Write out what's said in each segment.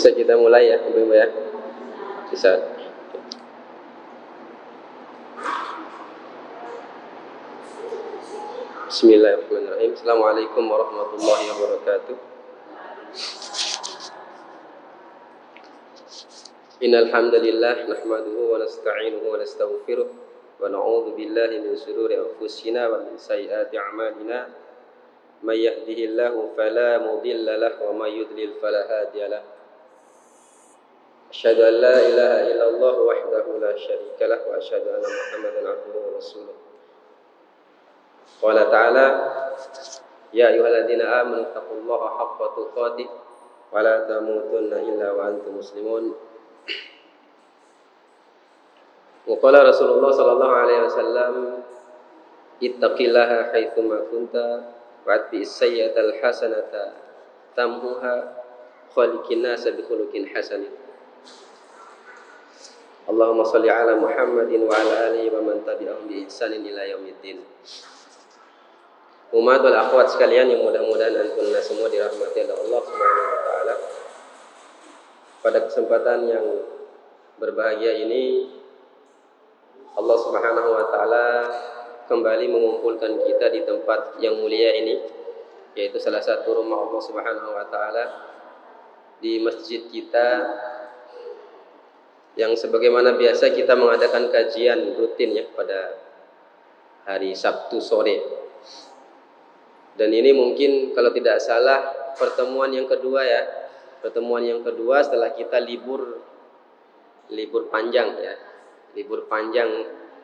Bisa kita mulai ya, Ibu ya. Bisa. Bismillahirrahmanirrahim. Assalamualaikum warahmatullahi wabarakatuh. Innal hamdalillah nahmaduhu wa nasta'inuhu wa nastaghfiruh wa na'udzu billahi min shururi anfusina wa min sayyiati a'malina. May yahdihillahu fala mudilla lahu wa may yudlil fala hadiya lahu. Asyhadu an la ilaha illallah wahdahu la syarika lahu wa asyhadu anna Muhammadan abduhu wa rasuluh. Qala ta'ala ya ayyuhalladzina amanu taqullaha haqqa tuqatih wa la tamutunna illa wa antum muslimun. Wa qala Rasulullah sallallahu alaihi wasallam ittaqillaha haitsu ma kunta wa atbi'is sayyi'atal hasanata tamhuha khaliqin nas bi khuluqin hasan. Allahumma shalli ala Muhammadin wa ala alihi wa man tabi'ahum bi ihsanin ila yaumiddin. Umat wal akhwat sekalian yang mudah-mudahan antum semua dirahmati oleh Allah Subhanahu wa taala. Pada kesempatan yang berbahagia ini Allah Subhanahu wa taala kembali mengumpulkan kita di tempat yang mulia ini, yaitu salah satu rumah Allah Subhanahu wa taala, di masjid kita yang sebagaimana biasa kita mengadakan kajian rutin ya pada hari Sabtu sore. Dan ini mungkin kalau tidak salah pertemuan yang kedua ya. Pertemuan yang kedua setelah kita libur panjang ya. Libur panjang,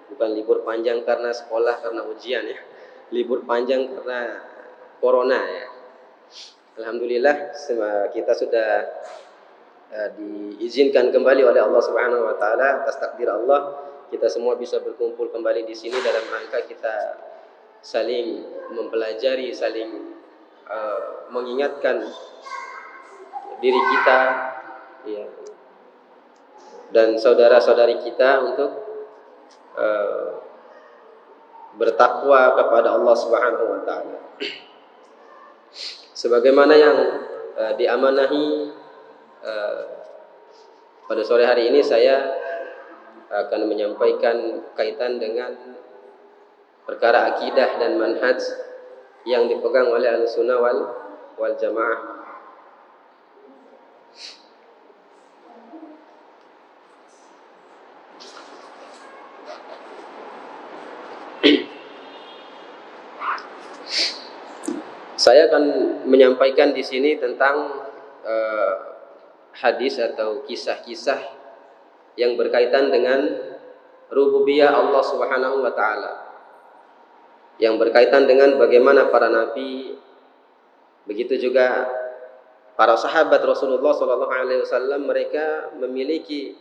bukan libur panjang karena sekolah, karena ujian ya. Libur panjang karena corona ya. Alhamdulillah kita sudah diizinkan kembali oleh Allah Subhanahu wa taala. Atas takdir Allah kita semua bisa berkumpul kembali di sini dalam rangka kita saling mempelajari, saling mengingatkan diri kita ya, dan saudara-saudari kita untuk bertakwa kepada Allah Subhanahu wa taala. Sebagaimana yang diamanahi pada sore hari ini, saya akan menyampaikan kaitan dengan perkara akidah dan manhaj yang dipegang oleh Ahlussunnah wal Jamaah. Saya akan menyampaikan di sini tentang hadis atau kisah-kisah yang berkaitan dengan rububiyah Allah Subhanahu wa taala, yang berkaitan dengan bagaimana para nabi, begitu juga para sahabat Rasulullah SAW, mereka memiliki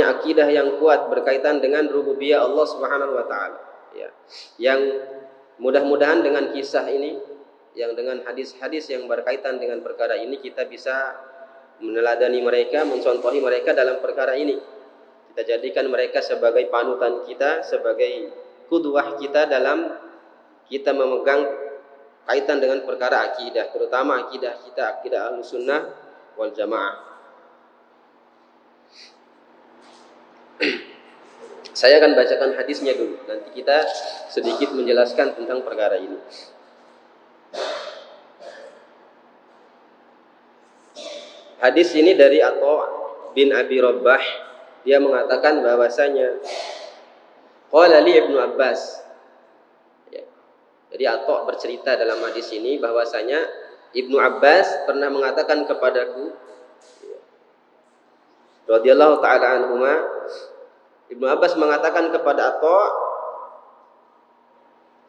akidah yang kuat berkaitan dengan rububiyah Allah Subhanahu wa taala ya. Yang mudah-mudahan dengan kisah ini, yang dengan hadis-hadis yang berkaitan dengan perkara ini, kita bisa meneladani mereka, mencontohi mereka dalam perkara ini. Kita jadikan mereka sebagai panutan kita, sebagai qudwah kita dalam kita memegang kaitan dengan perkara akidah, terutama akidah kita, akidah Ahlussunnah wal Jamaah. Saya akan bacakan hadisnya dulu, nanti kita sedikit menjelaskan tentang perkara ini. Hadis ini dari Atha bin Abi Rabbah. Dia mengatakan bahwasanya qala li Ibnu Abbas ya. Jadi Atha bercerita dalam hadis ini bahwasanya Ibnu Abbas pernah mengatakan kepadaku ya, radhiyallahu taala anhuma. Ibnu Abbas mengatakan kepada Atha,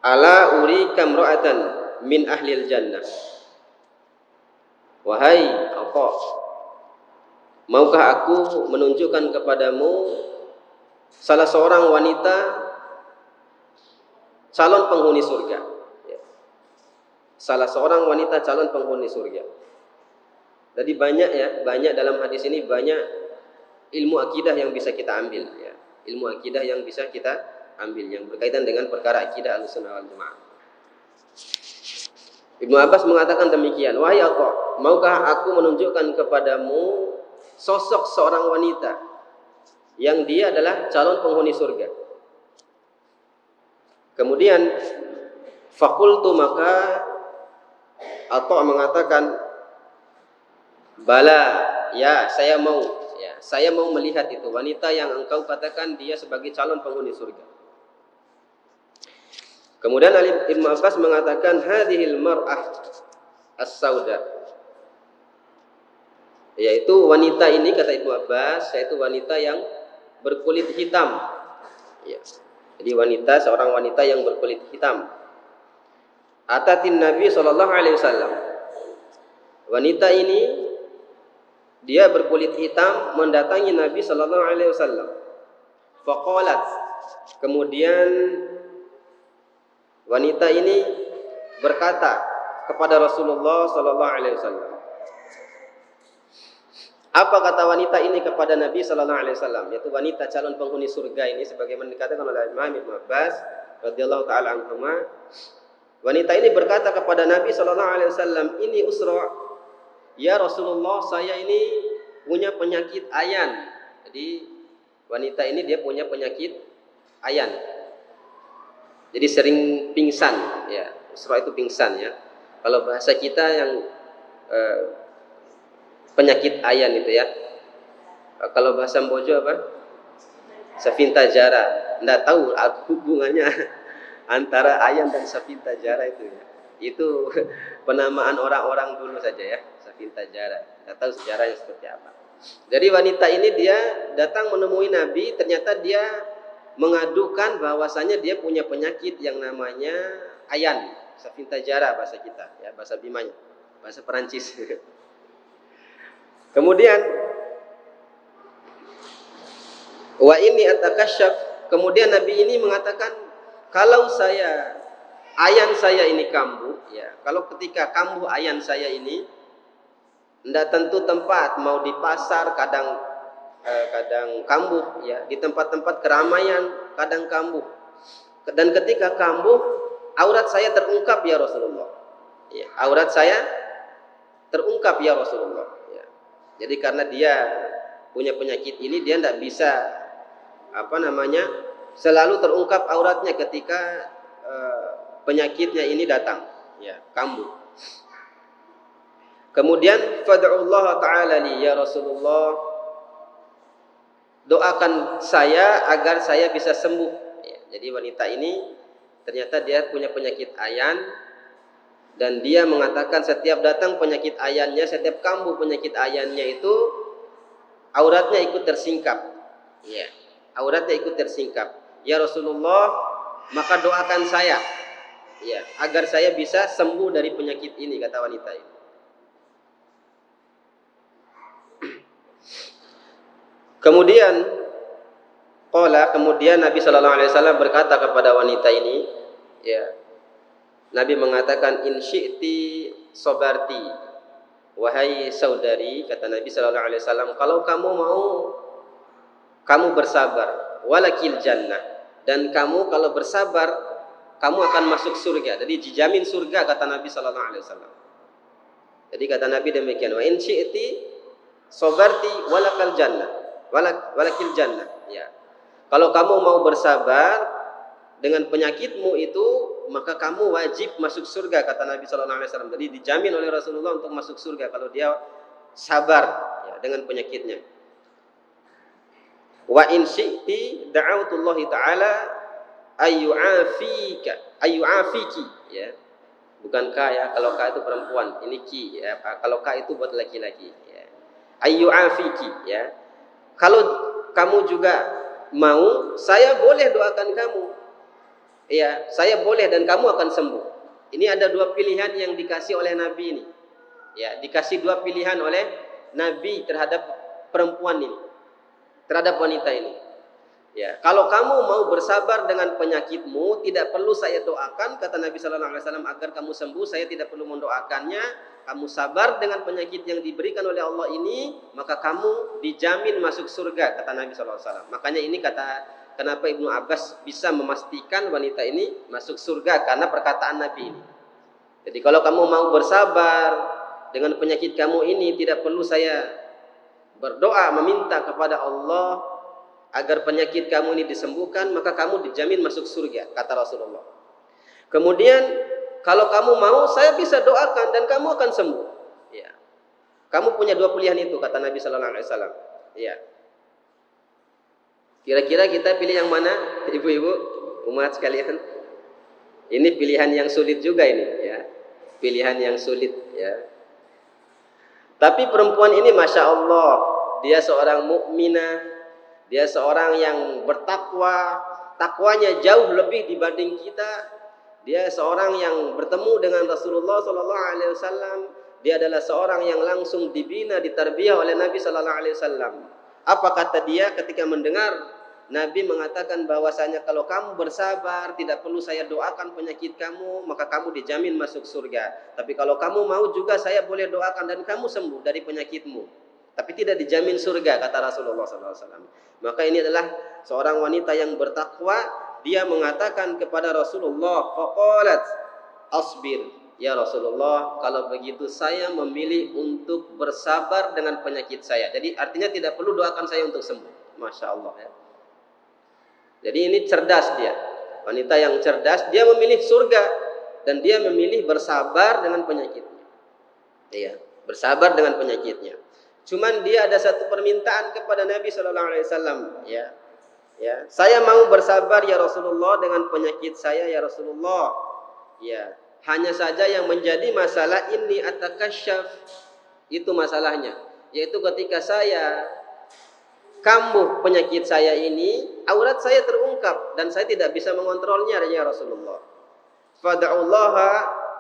ala urika imra'atan min ahlil jannah. Wahai Atha, maukah aku menunjukkan kepadamu salah seorang wanita calon penghuni surga ya. Salah seorang wanita calon penghuni surga. Jadi banyak dalam hadis ini, banyak ilmu akidah yang bisa kita ambil ya. Ilmu akidah yang bisa kita ambil yang berkaitan dengan perkara akidah Ahlussunnah wal Jamaah. Ibnu Abbas mengatakan demikian, wahai Atha, maukah aku menunjukkan kepadamu sosok seorang wanita yang dia adalah calon penghuni surga. Kemudian fakultu, maka Atha mengatakan, bala, ya saya mau, ya saya mau melihat itu wanita yang engkau katakan dia sebagai calon penghuni surga. Kemudian Ibnu Abbas mengatakan, hadhil mar'ah as-sauda, yaitu wanita ini, kata Ibnu Abbas, yaitu wanita yang berkulit hitam. Ya. Jadi wanita, seorang wanita yang berkulit hitam. Atatin Nabi sallallahu alaihi wasallam. Wanita ini dia berkulit hitam mendatangi Nabi sallallahu alaihi wasallam. Faqalat, kemudian wanita ini berkata kepada Rasulullah sallallahu alaihi wasallam. Apa kata wanita ini kepada Nabi sallallahu alaihi wasallam? Yaitu wanita calon penghuni surga ini, sebagaimana dikatakan oleh Imam Ibnu Abbas radhiyallahu taala anhuma. Wanita ini berkata kepada Nabi sallallahu alaihi wasallam, "Ini usra, ya Rasulullah, saya ini punya penyakit ayan." Jadi wanita ini dia punya penyakit ayan. Jadi sering pingsan, ya. Usra itu pingsan, ya. Kalau bahasa kita yang penyakit ayan itu, ya. Kalau bahasa Mbojo apa? Safinta jara. Nggak tahu hubungannya antara ayan dan safinta jara itu, ya. Itu penamaan orang-orang dulu saja, ya. Safinta jara. Nggak tahu sejarahnya seperti apa. Jadi wanita ini dia datang menemui Nabi, ternyata dia mengadukan bahwasanya dia punya penyakit yang namanya ayan, safinta jara bahasa kita, ya, bahasa Bimanya, bahasa Perancis. Kemudian wa inni atakasyaf, kemudian Nabi ini mengatakan, kalau ayan saya ini kambuh, ya, kalau ketika kambuh ayan saya ini, tidak tentu tempat, mau di pasar kadang kambuh, ya, di tempat-tempat keramaian kadang kambuh, dan ketika kambuh aurat saya terungkap ya Rasulullah, ya, aurat saya terungkap ya Rasulullah, ya. Jadi karena dia punya penyakit ini, dia tidak bisa selalu terungkap auratnya ketika penyakitnya ini datang, ya, kambuh. Kemudian fad'ullah ta'ala li ya Rasulullah, doakan saya agar saya bisa sembuh, ya. Jadi wanita ini ternyata dia punya penyakit ayan, dan dia mengatakan setiap datang penyakit ayannya, setiap kambuh penyakit ayannya itu auratnya ikut tersingkap, ya, auratnya ikut tersingkap. Ya Rasulullah, maka doakan saya, ya, agar saya bisa sembuh dari penyakit ini, kata wanita ini. Kemudian Nabi sallallahu alaihi wasallam berkata kepada wanita ini, ya, Nabi mengatakan, in syi'ti sabarti, wahai saudari, kata Nabi sallallahu alaihi wasallam, kalau kamu mau, kamu bersabar, walakil jannah, dan kamu kalau bersabar kamu akan masuk surga. Jadi dijamin surga, kata Nabi sallallahu alaihi wasallam. Jadi kata Nabi demikian, wa in syi'ti sabarti walakal jannah, walakil jannah, ya. Kalau kamu mau bersabar dengan penyakitmu itu, maka kamu wajib masuk surga, kata Nabi sallallahu alaihi wasallam. Jadi dijamin oleh Rasulullah untuk masuk surga kalau dia sabar, ya, dengan penyakitnya. Wa in syi'ti da'autullahi ta'ala ayyu'afiki, ya. Bukan ka, ya, kalau ka itu perempuan, ini ki, ya. Kalau ka itu buat laki-laki, ya. Ayyu'afiki, ya. Kalau kamu juga mau, saya boleh doakan kamu, ya, saya boleh, dan kamu akan sembuh. Ini ada dua pilihan yang dikasih oleh Nabi ini, ya, dikasih dua pilihan oleh Nabi terhadap perempuan ini, terhadap wanita ini, ya. Kalau kamu mau bersabar dengan penyakitmu, tidak perlu saya doakan, kata Nabi sallallahu alaihi wasallam, agar kamu sembuh, saya tidak perlu mendoakannya. Kamu sabar dengan penyakit yang diberikan oleh Allah ini, maka kamu dijamin masuk surga, kata Nabi sallallahu alaihi wasallam. Makanya ini kenapa Ibnu Abbas bisa memastikan wanita ini masuk surga, karena perkataan Nabi ini. Jadi kalau kamu mau bersabar dengan penyakit kamu ini, tidak perlu saya berdoa meminta kepada Allah agar penyakit kamu ini disembuhkan, maka kamu dijamin masuk surga, kata Rasulullah. Kemudian kalau kamu mau, saya bisa doakan dan kamu akan sembuh. Ya. Kamu punya dua pilihan itu, kata Nabi Sallallahu Alaihi Wasallam. Ya. Kira-kira kita pilih yang mana, ibu-ibu, umat sekalian? Ini pilihan yang sulit juga ini, ya. Pilihan yang sulit, ya. Tapi perempuan ini, masya Allah, dia seorang mukminah, dia seorang yang bertakwa, takwanya jauh lebih dibanding kita. Dia seorang yang bertemu dengan Rasulullah Sallallahu Alaihi Wasallam. Dia adalah seorang yang langsung dibina, ditarbiyah oleh Nabi Sallallahu Alaihi Wasallam. Apa kata dia ketika mendengar Nabi mengatakan bahwasanya kalau kamu bersabar, tidak perlu saya doakan penyakit kamu, maka kamu dijamin masuk surga. Tapi kalau kamu mau juga, saya boleh doakan dan kamu sembuh dari penyakitmu. Tapi tidak dijamin surga, kata Rasulullah SAW. Maka ini adalah seorang wanita yang bertakwa. Dia mengatakan kepada Rasulullah, faqalat asbir, ya Rasulullah, kalau begitu saya memilih untuk bersabar dengan penyakit saya. Jadi artinya tidak perlu doakan saya untuk sembuh. Masya Allah, ya. Jadi ini cerdas dia, wanita yang cerdas. Dia memilih surga dan dia memilih bersabar dengan penyakitnya. Iya, bersabar dengan penyakitnya. Cuman dia ada satu permintaan kepada Nabi Sallallahu Alaihi Wasallam. Ya, ya, saya mau bersabar ya Rasulullah dengan penyakit saya ya Rasulullah. Ya, hanya saja yang menjadi masalah ini atakasyaf, itu masalahnya, yaitu ketika saya kambuh penyakit saya ini, aurat saya terungkap dan saya tidak bisa mengontrolnya ya Rasulullah. Fad'ullaha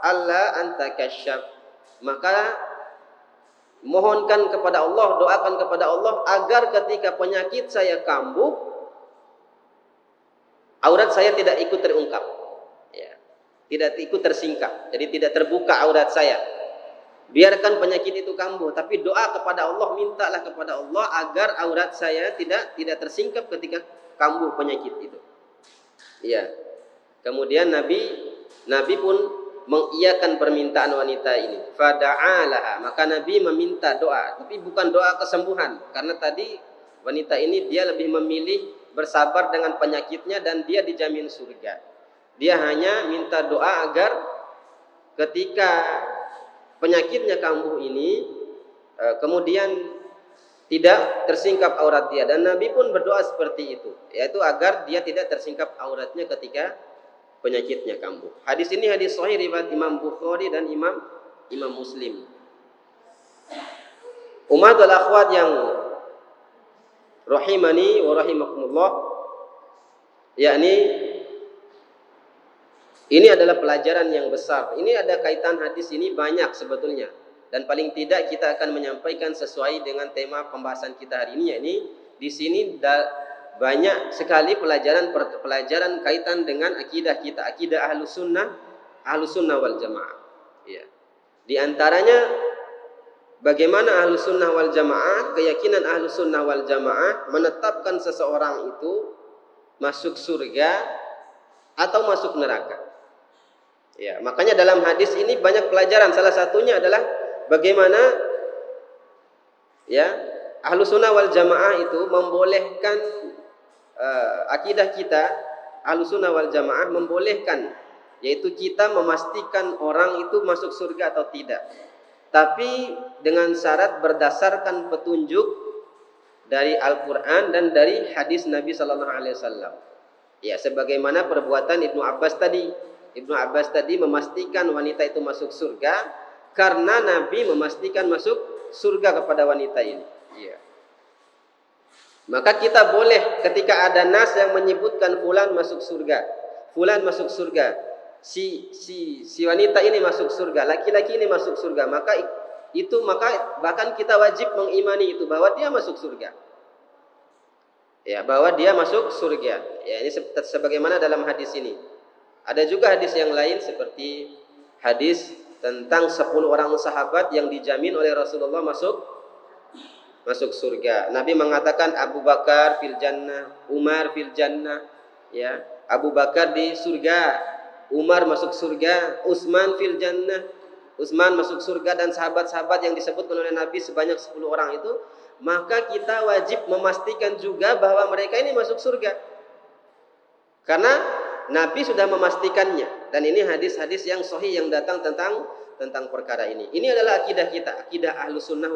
alla antakasyaf. Maka mohonkan kepada Allah, doakan kepada Allah agar ketika penyakit saya kambuh, aurat saya tidak ikut terungkap, ya, tidak ikut tersingkap, jadi tidak terbuka aurat saya. Biarkan penyakit itu kambuh, tapi doa kepada Allah, mintalah kepada Allah agar aurat saya tidak tersingkap ketika kambuh penyakit itu. Ya. Kemudian Nabi pun mengiyakan permintaan wanita ini. Fada'alaha, maka Nabi meminta doa, tapi bukan doa kesembuhan, karena tadi wanita ini dia lebih memilih bersabar dengan penyakitnya dan dia dijamin surga. Dia hanya minta doa agar ketika penyakitnya kambuh ini kemudian tidak tersingkap aurat dia, dan Nabi pun berdoa seperti itu, yaitu agar dia tidak tersingkap auratnya ketika penyakitnya kambuh. Hadis ini hadis sahih riwayat Imam Bukhari dan Imam Muslim. Umatul akhwat yang rahimani wa rahimakumullah, yakni ini adalah pelajaran yang besar. Ini ada kaitan hadis ini banyak sebetulnya. Dan paling tidak kita akan menyampaikan sesuai dengan tema pembahasan kita hari ini. Yakni di sini banyak sekali pelajaran kaitan dengan akidah kita, akidah ahlus sunnah wal jamaah. Ya. Di antaranya bagaimana ahlus sunnah wal jamaah, keyakinan ahlus sunnah wal jamaah menetapkan seseorang itu masuk surga atau masuk neraka. Ya, makanya dalam hadis ini banyak pelajaran. Salah satunya adalah bagaimana ya ahlus sunnah wal jamaah itu membolehkan akidah kita, ahlus sunnah wal jamaah membolehkan, yaitu kita memastikan orang itu masuk surga atau tidak, tapi dengan syarat berdasarkan petunjuk dari Al-Quran dan dari hadis Nabi Sallallahu Alaihi Wasallam. Ya, sebagaimana perbuatan Ibnu Abbas tadi. Ibnu Abbas tadi memastikan wanita itu masuk surga karena Nabi memastikan masuk surga kepada wanita ini. Ya. Maka kita boleh ketika ada nas yang menyebutkan fulan masuk surga, fulan masuk surga, si wanita ini masuk surga, laki-laki ini masuk surga, maka bahkan kita wajib mengimani itu bahwa dia masuk surga. Ya, bahwa dia masuk surga. Ya, ini sebagaimana dalam hadis ini. Ada juga hadis yang lain seperti hadis tentang 10 orang sahabat yang dijamin oleh Rasulullah masuk surga. Nabi mengatakan Abu Bakar fil jannah, Umar fil jannah, ya. Abu Bakar di surga, Umar masuk surga, Utsman fil jannah. Utsman masuk surga dan sahabat-sahabat yang disebutkan oleh Nabi sebanyak 10 orang itu, maka kita wajib memastikan juga bahwa mereka ini masuk surga. Karena Nabi sudah memastikannya, dan ini hadis-hadis yang sahih yang datang tentang perkara ini. Ini adalah akidah kita, akidah Ahlus Sunnah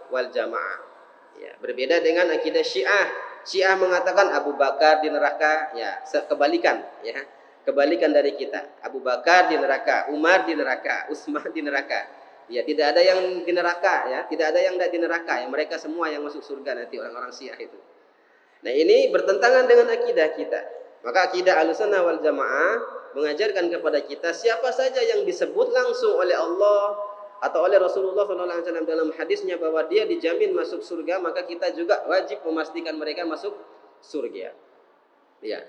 wal Jamaah. Ya, berbeda dengan akidah Syiah. Syiah mengatakan Abu Bakar di neraka, ya, kebalikan, ya. Kebalikan dari kita. Abu Bakar di neraka, Umar di neraka, Utsman di neraka. Ya, tidak ada yang di neraka, ya, tidak ada yang tidak di neraka. Ya, mereka semua yang masuk surga nanti orang-orang Syiah itu. Nah, ini bertentangan dengan akidah kita. Maka akidah Ahlussunnah wal Jamaah mengajarkan kepada kita siapa saja yang disebut langsung oleh Allah atau oleh Rasulullah SAW dalam hadisnya bahwa dia dijamin masuk surga, maka kita juga wajib memastikan mereka masuk surga. Ya.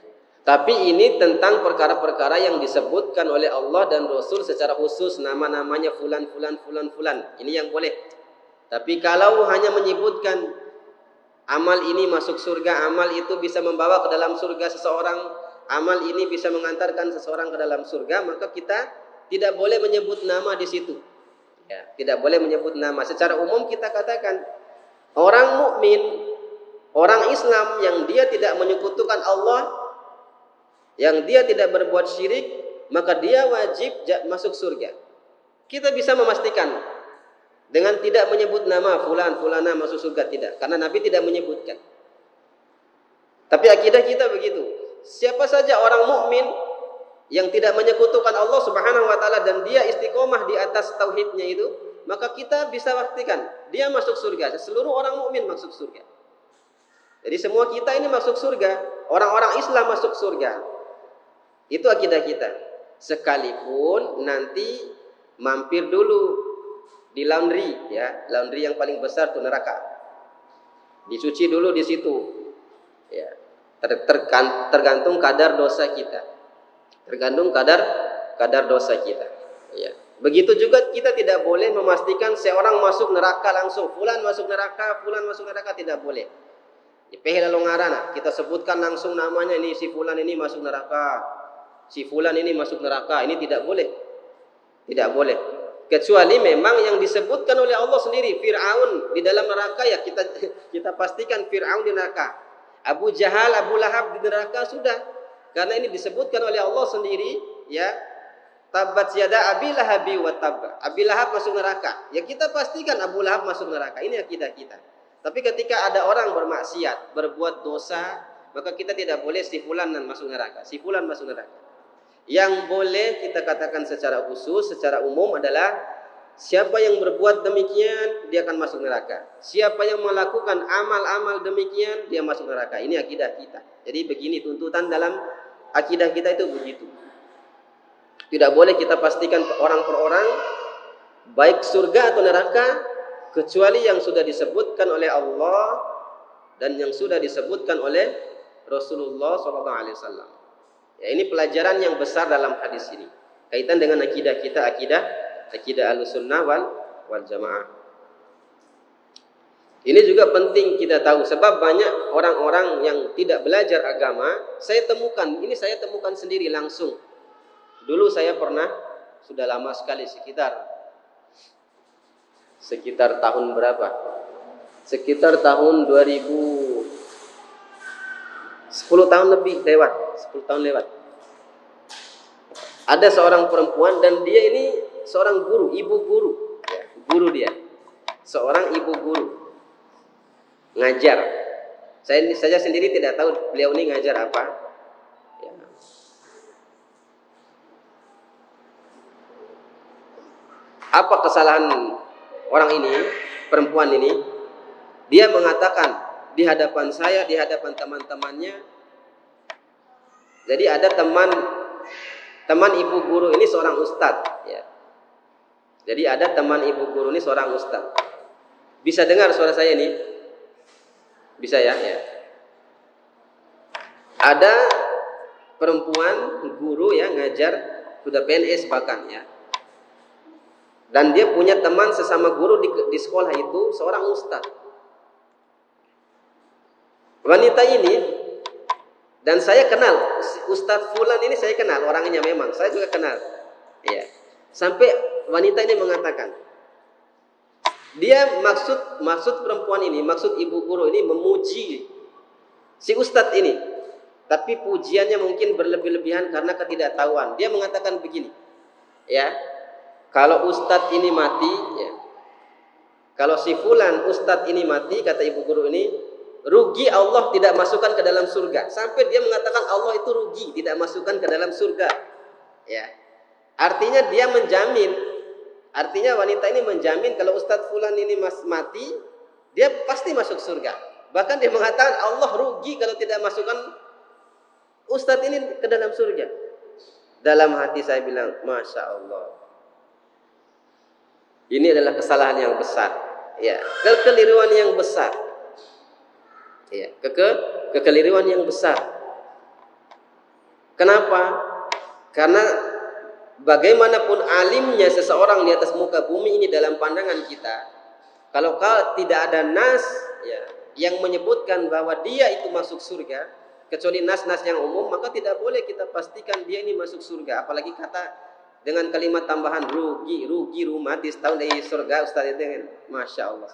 Tapi ini tentang perkara-perkara yang disebutkan oleh Allah dan Rasul secara khusus, nama-namanya fulan. Ini yang boleh. Tapi kalau hanya menyebutkan amal ini masuk surga, amal itu bisa membawa ke dalam surga seseorang, amal ini bisa mengantarkan seseorang ke dalam surga, maka kita tidak boleh menyebut nama di situ. Ya, tidak boleh menyebut nama. Secara umum kita katakan orang mukmin, orang Islam yang dia tidak menyekutukan Allah, yang dia tidak berbuat syirik, maka dia wajib masuk surga. Kita bisa memastikan dengan tidak menyebut nama fulana masuk surga, tidak, karena Nabi tidak menyebutkan. Tapi akidah kita begitu. Siapa saja orang mukmin yang tidak menyekutukan Allah Subhanahu wa taala dan dia istiqomah di atas tauhidnya itu, maka kita bisa pastikan dia masuk surga. Seluruh orang mukmin masuk surga. Jadi semua kita ini masuk surga, orang-orang Islam masuk surga. Itu akidah kita. Sekalipun nanti mampir dulu di laundry, ya, laundry yang paling besar itu neraka. Dicuci dulu di situ. Ya. Tergantung kadar dosa kita. Tergantung kadar dosa kita. Ya. Begitu juga kita tidak boleh memastikan seorang masuk neraka langsung. Fulan masuk neraka, tidak boleh. Lalu ngarana, kita sebutkan langsung namanya, ini si fulan ini masuk neraka. Si fulan ini masuk neraka, ini tidak boleh. Tidak boleh. Kecuali memang yang disebutkan oleh Allah sendiri, Fir'aun di dalam neraka, ya kita pastikan Fir'aun di neraka. Abu Jahal, Abu Lahab di neraka, sudah. Karena ini disebutkan oleh Allah sendiri, ya. Tabat yada Abi Lahabi wa tab. Abi Lahab masuk neraka. Ya kita pastikan Abu Lahab masuk neraka. Ini akidah kita. Tapi ketika ada orang bermaksiat, berbuat dosa, maka kita tidak boleh si fulan masuk neraka. Si fulan masuk neraka. Yang boleh kita katakan secara khusus, secara umum adalah siapa yang berbuat demikian, dia akan masuk neraka. Siapa yang melakukan amal-amal demikian, dia masuk neraka. Ini akidah kita. Jadi begini tuntutan dalam akidah kita itu begitu. Tidak boleh kita pastikan orang per orang, baik surga atau neraka, kecuali yang sudah disebutkan oleh Allah dan yang sudah disebutkan oleh Rasulullah SAW. Ya, ini pelajaran yang besar dalam hadis ini. Kaitan dengan akidah kita, akidah Ahlussunnah wal Jamaah. Ini juga penting kita tahu, sebab banyak orang-orang yang tidak belajar agama, saya temukan sendiri langsung. Dulu saya pernah, sudah lama sekali, sekitar tahun berapa? Sekitar tahun 2000, 10 tahun lebih lewat, 10 tahun lewat. Ada seorang perempuan dan dia ini seorang guru, ibu guru, ya, guru dia, seorang ibu guru, ngajar. Saya sendiri tidak tahu beliau ini ngajar apa. Ya. Apa kesalahan orang ini, perempuan ini? Dia mengatakan di hadapan saya, di hadapan teman-temannya. Jadi ada teman ibu guru ini seorang ustadz, ya. Jadi ada teman ibu guru ini seorang ustadz. Bisa dengar suara saya ini? Bisa ya? Ya. Ada perempuan guru yang ngajar, sudah PNS bahkan, ya. Dan dia punya teman sesama guru di sekolah itu seorang ustadz. Wanita ini Dan saya kenal Ustadz Fulan ini, saya kenal orangnya, memang saya juga kenal. Ya. Sampai wanita ini mengatakan, dia maksud perempuan ini, maksud ibu guru ini memuji si Ustadz ini. Tapi pujiannya mungkin berlebih-lebihan karena ketidaktahuan. Dia mengatakan begini, ya, kalau Ustadz ini mati, ya, kalau si Fulan Ustadz ini mati, kata ibu guru ini, rugi Allah tidak masukkan ke dalam surga. Sampai dia mengatakan Allah itu rugi tidak masukkan ke dalam surga. Ya. Artinya dia menjamin, artinya wanita ini menjamin kalau Ustadz Fulan ini mati, dia pasti masuk surga. Bahkan dia mengatakan Allah rugi kalau tidak masukkan Ustadz ini ke dalam surga. Dalam hati saya bilang, Masya Allah, ini adalah kesalahan yang besar, ya, kekeliruan yang besar. Ya, kekeliruan yang besar. Kenapa? Karena bagaimanapun alimnya seseorang di atas muka bumi ini dalam pandangan kita, kalau tidak ada nas, ya, yang menyebutkan bahwa dia itu masuk surga, kecuali nas-nas yang umum, maka tidak boleh kita pastikan dia ini masuk surga. Apalagi kata dengan kalimat tambahan rugi mati setahun dari surga, Ustaz itu kan, Masya Allah.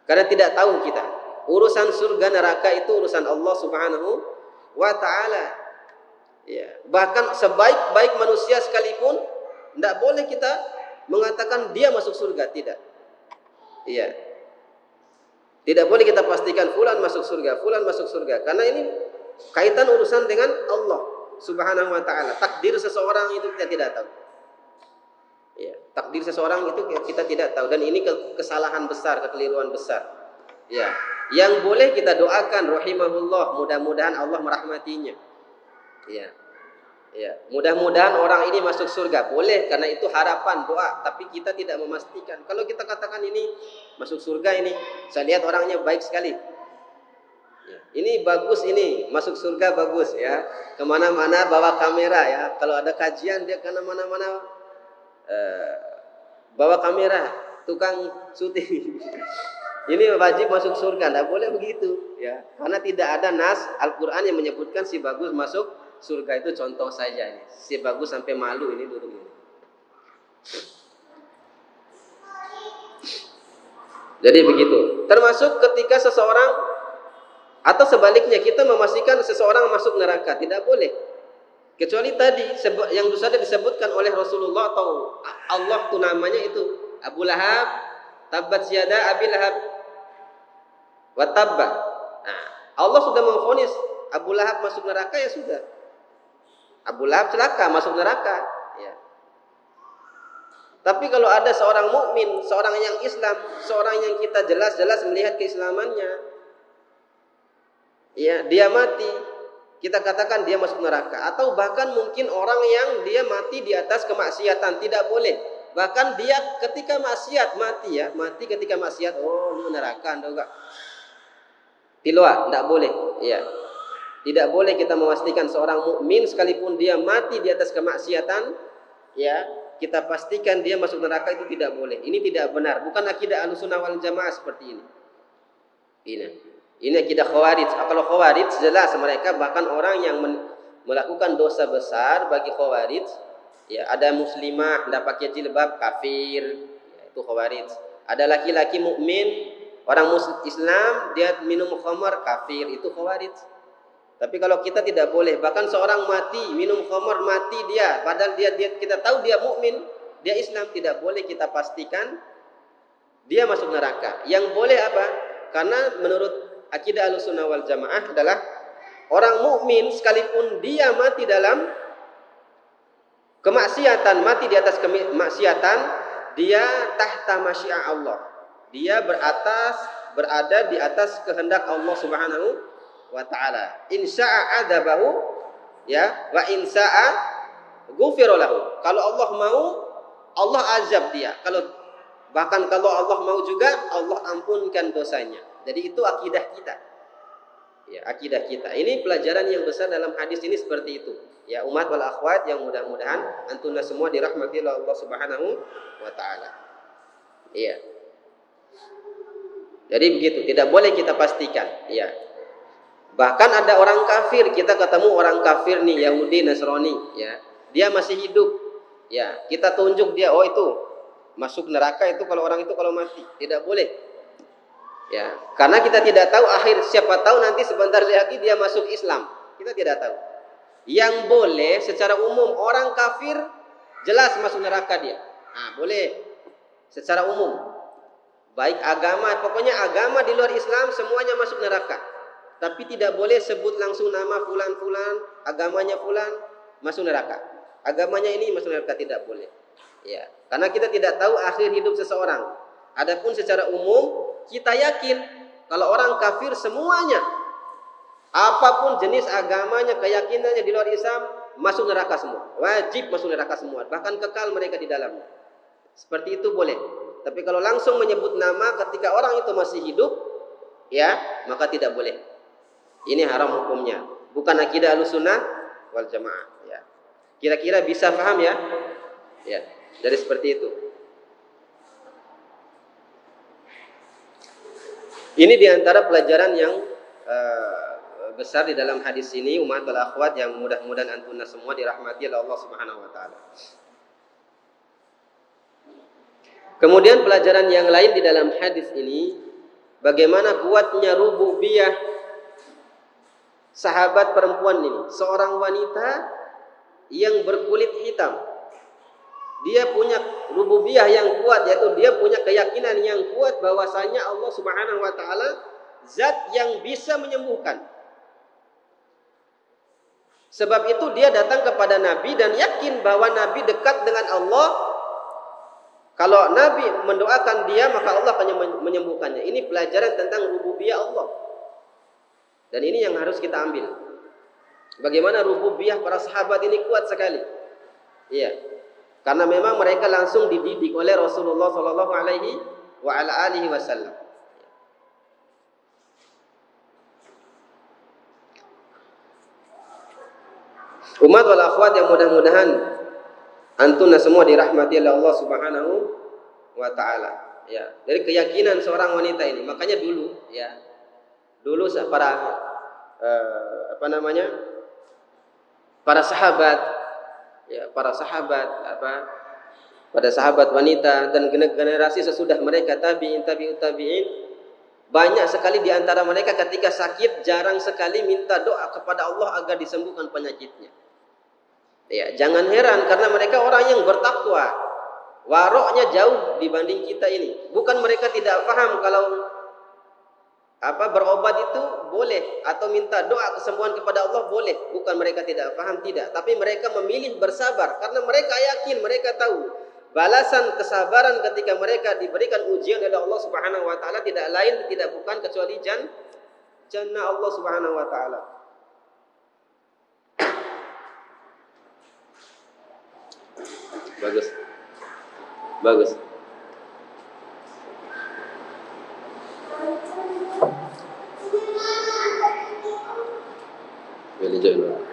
Karena tidak tahu kita. Urusan surga neraka itu urusan Allah Subhanahu wa ta'ala. Ya. Bahkan sebaik-baik manusia sekalipun tidak boleh kita mengatakan dia masuk surga, tidak. Iya. Tidak boleh kita pastikan fulan masuk surga, fulan masuk surga, karena ini kaitan urusan dengan Allah Subhanahu wa ta'ala. Takdir seseorang itu kita tidak tahu. Ya, takdir seseorang itu kita tidak tahu, dan ini kesalahan besar, kekeliruan besar. Ya. Yang boleh kita doakan rahimahullah, mudah-mudahan Allah merahmatinya. Ya. Ya, mudah-mudahan orang ini masuk surga. Boleh, karena itu harapan, doa, tapi kita tidak memastikan. Kalau kita katakan ini masuk surga, ini saya lihat orangnya baik sekali. Ya. Ini bagus, ini masuk surga bagus, ya. Kemana-mana bawa kamera, ya. Kalau ada kajian dia ke mana-mana bawa kamera, tukang syuting. Ini wajib masuk surga, tidak boleh begitu, ya. Karena tidak ada nas Al-Quran yang menyebutkan si bagus masuk surga. Itu contoh saja ini. Si bagus sampai malu ini duduk ini. Jadi begitu. Termasuk ketika seseorang atau sebaliknya kita memastikan seseorang masuk neraka, tidak boleh. Kecuali tadi yang sudah disebutkan oleh Rasulullah atau Allah, itu namanya itu Abu Lahab, tabbat yada Abi Lahab wa tabba. Nah, Allah sudah memvonis Abu Lahab masuk neraka, ya sudah. Abu Lahab celaka masuk neraka, ya. Tapi kalau ada seorang mukmin, seorang yang Islam, seorang yang kita jelas-jelas melihat keislamannya, ya, dia mati, kita katakan dia masuk neraka. Atau bahkan mungkin orang yang dia mati di atas kemaksiatan, tidak boleh. Bahkan dia ketika maksiat mati, ya, mati ketika maksiat, oh lu neraka, enggak. Tiloa, tidak boleh, ya. Tidak boleh kita memastikan seorang mukmin sekalipun dia mati di atas kemaksiatan, ya, kita pastikan dia masuk neraka, itu tidak boleh. Ini tidak benar, bukan akidah Ahlussunnah wal Jamaah seperti ini. Ini akidah Khawarij. Kalau Khawarij jelas mereka bahkan orang yang melakukan dosa besar bagi Khawarij, ya, ada muslimah tidak pakai jilbab kafir, ya, itu Khawarij. Ada laki-laki mukmin, orang Islam dia minum khamar kafir, itu Khawarij. Tapi kalau kita tidak boleh, bahkan seorang mati minum khamar, mati dia, padahal dia kita tahu dia mukmin, dia Islam, tidak boleh kita pastikan dia masuk neraka. Yang boleh apa? Karena menurut akidah Ahlussunnah wal Jamaah adalah orang mukmin sekalipun dia mati dalam kemaksiatan, mati di atas kemaksiatan, dia tahta masyiah Allah. Dia berada di atas kehendak Allah Subhanahu wa ta'ala. In syaa adzabahu, ya, wa in syaa ghufira lahu. Kalau Allah mau, Allah azab dia. Bahkan kalau Allah mau juga, Allah ampunkan dosanya. Jadi itu akidah kita. Ya, akidah kita. Ini pelajaran yang besar dalam hadis ini seperti itu. Ya, umat wal akhwat yang mudah-mudahan antunna semua dirahmati oleh Allah Subhanahu wa ta'ala. Iya. Jadi begitu, tidak boleh kita pastikan, ya. Bahkan ada orang kafir, kita ketemu orang kafir nih, Yahudi, Nasrani, ya. Dia masih hidup. Ya, kita tunjuk dia, oh itu masuk neraka itu kalau orang itu kalau mati. Tidak boleh. Ya, karena kita tidak tahu akhir, siapa tahu nanti sebentar lagi dia masuk Islam. Kita tidak tahu. Yang boleh secara umum orang kafir jelas masuk neraka dia. Nah, boleh secara umum. Baik agama, pokoknya agama di luar Islam semuanya masuk neraka. Tapi tidak boleh sebut langsung nama fulan-fulan, agamanya fulan masuk neraka. Agamanya ini masuk neraka, tidak boleh. Ya, karena kita tidak tahu akhir hidup seseorang. Adapun secara umum kita yakin kalau orang kafir semuanya, apapun jenis agamanya, keyakinannya di luar Islam masuk neraka semua. Wajib masuk neraka semua, bahkan kekal mereka di dalamnya. Seperti itu boleh. Tapi kalau langsung menyebut nama ketika orang itu masih hidup, ya, maka tidak boleh. Ini haram hukumnya. Bukan akidah Ahlussunnah wal Jamaah, ya. Kira-kira bisa paham ya? Ya, dari seperti itu. Ini diantara pelajaran yang besar di dalam hadis ini, umat wal akhwat, yang mudah-mudahan antunna semua dirahmati oleh Allah Subhanahu wa taala. Kemudian pelajaran yang lain di dalam hadis ini, bagaimana kuatnya rububiyah sahabat perempuan ini, seorang wanita yang berkulit hitam. Dia punya rububiyah yang kuat, yaitu dia punya keyakinan yang kuat bahwasanya Allah Subhanahu wa taala zat yang bisa menyembuhkan. Sebab itu dia datang kepada Nabi dan yakin bahwa Nabi dekat dengan Allah. Kalau Nabi mendoakan dia, maka Allah akan menyembuhkannya. Ini pelajaran tentang rububiyah Allah. Dan ini yang harus kita ambil. Bagaimana rububiyah para sahabat ini kuat sekali. Iya. Karena memang mereka langsung dididik oleh Rasulullah sallallahu alaihi wa ala alihi wasallam. Umat wal akhwat yang mudah-mudahan antum semua dirahmati oleh Allah Subhanahu wa taala. Ya, dari keyakinan seorang wanita ini. Makanya dulu, ya. Dulu para para sahabat, ya, para sahabat wanita dan generasi sesudah mereka tabi'in, banyak sekali di antara mereka ketika sakit jarang sekali minta doa kepada Allah agar disembuhkan penyakitnya. Ya, jangan heran karena mereka orang yang bertakwa. Waroknya jauh dibanding kita ini. Bukan mereka tidak paham kalau berobat itu boleh atau minta doa kesembuhan kepada Allah boleh. Bukan mereka tidak paham, tidak. Tapi mereka memilih bersabar karena mereka yakin, mereka tahu balasan kesabaran ketika mereka diberikan ujian oleh Allah Subhanahu wa taala tidak lain tidak bukan kecuali jannah Allah Subhanahu wa taala. Bagus. Boleh jalan.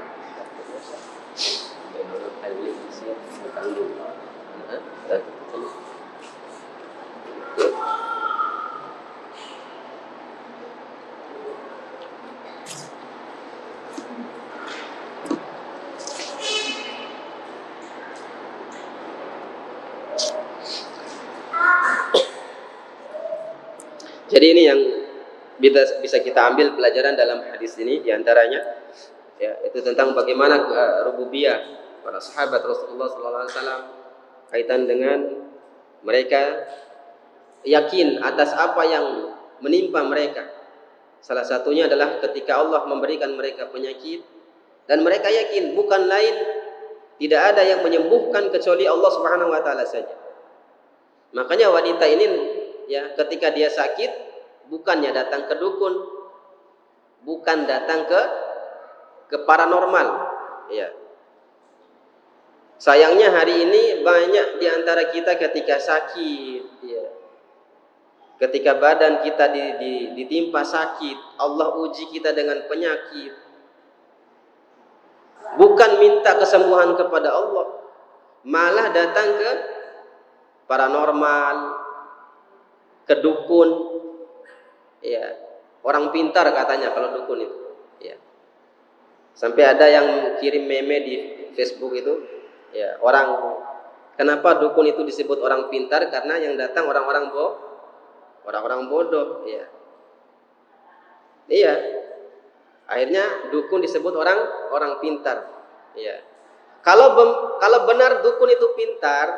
Jadi ini yang bisa kita ambil pelajaran dalam hadis ini, diantaranya ya, itu tentang bagaimana rububiyah para sahabat Rasulullah SAW kaitan dengan mereka yakin atas apa yang menimpa mereka. Salah satunya adalah ketika Allah memberikan mereka penyakit dan mereka yakin bukan lain, tidak ada yang menyembuhkan kecuali Allah Subhanahu wa taala saja. Makanya wanita ini, ya, ketika dia sakit bukannya datang ke dukun, bukan datang ke paranormal, ya. Sayangnya hari ini banyak di antara kita ketika sakit, ya, ketika badan kita ditimpa sakit, Allah uji kita dengan penyakit, bukan minta kesembuhan kepada Allah, malah datang ke paranormal, ke dukun. Ya, orang pintar katanya kalau dukun itu. Sampai ada yang kirim meme di Facebook itu, ya, kenapa dukun itu disebut orang pintar? Karena yang datang orang-orang bodoh, ya. Iya. Akhirnya dukun disebut orang pintar, ya. Kalau benar dukun itu pintar,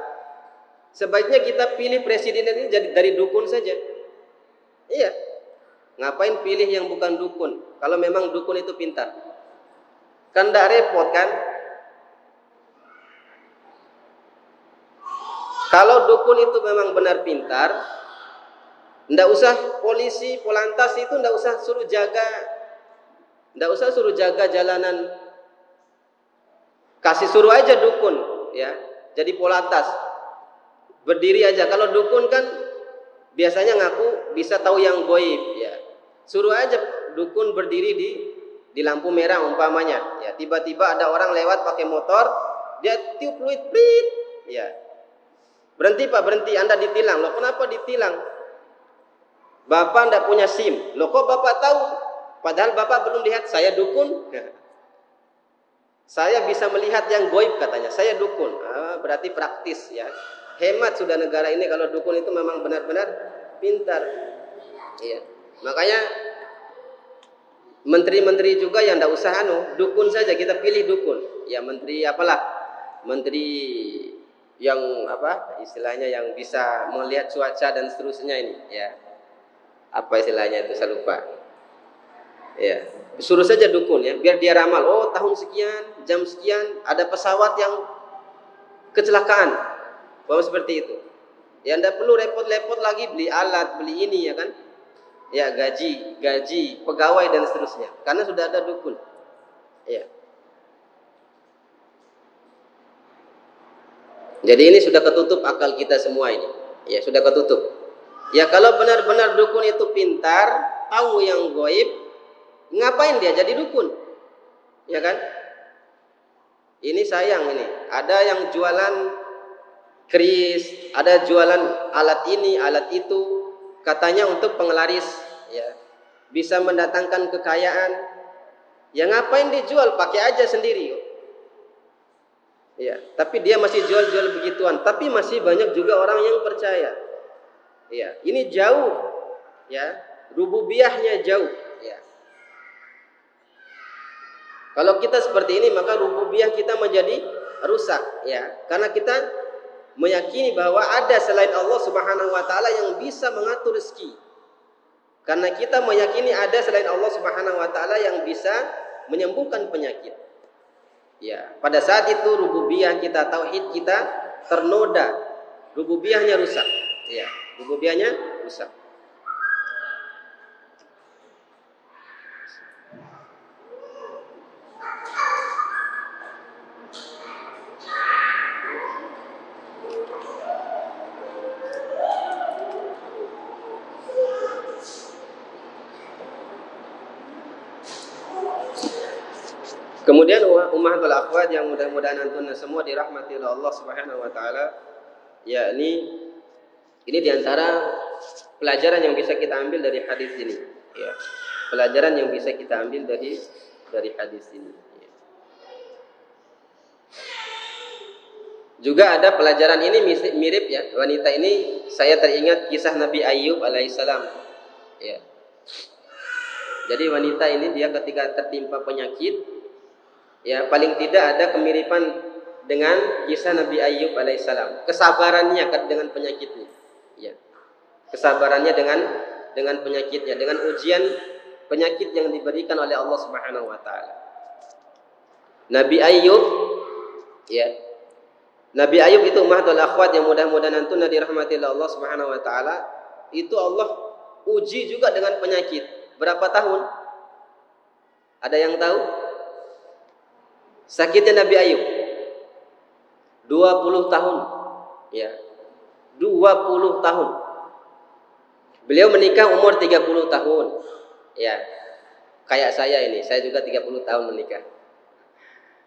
sebaiknya kita pilih presiden ini jadi dari dukun saja. Iya. Ngapain pilih yang bukan dukun? Kalau memang dukun itu pintar, kan tidak repot kan? Kalau dukun itu memang benar pintar, tidak usah polisi, polantas itu tidak usah suruh jaga jalanan. Kasih suruh aja dukun, ya, jadi polantas, berdiri aja. Kalau dukun kan biasanya ngaku bisa tahu yang goib, ya. Suruh aja dukun berdiri di lampu merah umpamanya, ya. Tiba-tiba ada orang lewat pakai motor, dia tiup fluid, prit, ya. Berhenti Pak, berhenti, Anda ditilang. Loh, kenapa ditilang? Bapak tidak punya SIM. Loh, kok Bapak tahu? Padahal Bapak belum lihat. Saya dukun. Saya bisa melihat yang goib katanya. Saya dukun. Berarti praktis, ya. Hemat sudah negara ini kalau dukun itu memang benar-benar pintar. Iya. Makanya menteri-menteri juga yang tidak usah dukun saja, kita pilih dukun. Ya, menteri apalah? Menteri yang istilahnya yang bisa melihat cuaca dan seterusnya ini, ya. Apa istilahnya itu saya lupa. Ya, suruh saja dukun, ya, biar dia ramal. Oh, tahun sekian, jam sekian ada pesawat yang kecelakaan. Bahwa seperti itu. Ya, anda perlu repot-repot lagi beli alat, beli ini, ya kan? Ya, gaji pegawai dan seterusnya. Karena sudah ada dukun. Ya. Jadi ini sudah ketutup akal kita semua ini. Ya, sudah ketutup. Ya, kalau benar-benar dukun itu pintar, tahu yang goib, ngapain dia jadi dukun? Ya kan? Ini sayang ini. Ada yang jualan keris, ada jualan alat ini, alat itu, katanya untuk penglaris, ya. Bisa mendatangkan kekayaan. Ya, ngapain dijual? Pakai aja sendiri. Ya, tapi dia masih jual-jual begituan. Tapi masih banyak juga orang yang percaya. Ya, ini jauh, ya, rububiyahnya jauh, ya. Kalau kita seperti ini, maka rububiyah kita menjadi rusak, ya. Karena kita meyakini bahwa ada selain Allah Subhanahu wa taala yang bisa mengatur rezeki. Karena kita meyakini ada selain Allah Subhanahu wa taala yang bisa menyembuhkan penyakit. Ya, pada saat itu rububiyah kita, tauhid kita ternoda, rububiyahnya rusak. Ya, rububiyahnya rusak. Kemudian ummahatul akhwat yang mudah-mudahan antum semua dirahmati oleh Allah Subhanahu wa taala, yakni ini diantara pelajaran yang bisa kita ambil dari hadis ini, ya. Pelajaran yang bisa kita ambil dari hadis ini, ya. Juga ada pelajaran ini mirip, ya. Wanita ini saya teringat kisah Nabi Ayyub alaihissalam, ya. Jadi wanita ini dia ketika tertimpa penyakit, ya, paling tidak ada kemiripan dengan kisah Nabi Ayyub alaihissalam. Kesabarannya dengan penyakitnya, ya. Kesabarannya dengan penyakitnya, dengan ujian penyakit yang diberikan oleh Allah Subhanahu wa taala. Nabi Ayyub, ya. Nabi Ayyub itu ummahatul akhwat yang mudah-mudahan antum dirahmati oleh Allah Subhanahu wa taala, itu Allah uji juga dengan penyakit. Berapa tahun? Ada yang tahu? Sakitnya Nabi Ayyub 20 tahun, ya. 20 tahun. Beliau menikah umur 30 tahun, ya. Kayak saya ini, saya juga 30 tahun menikah.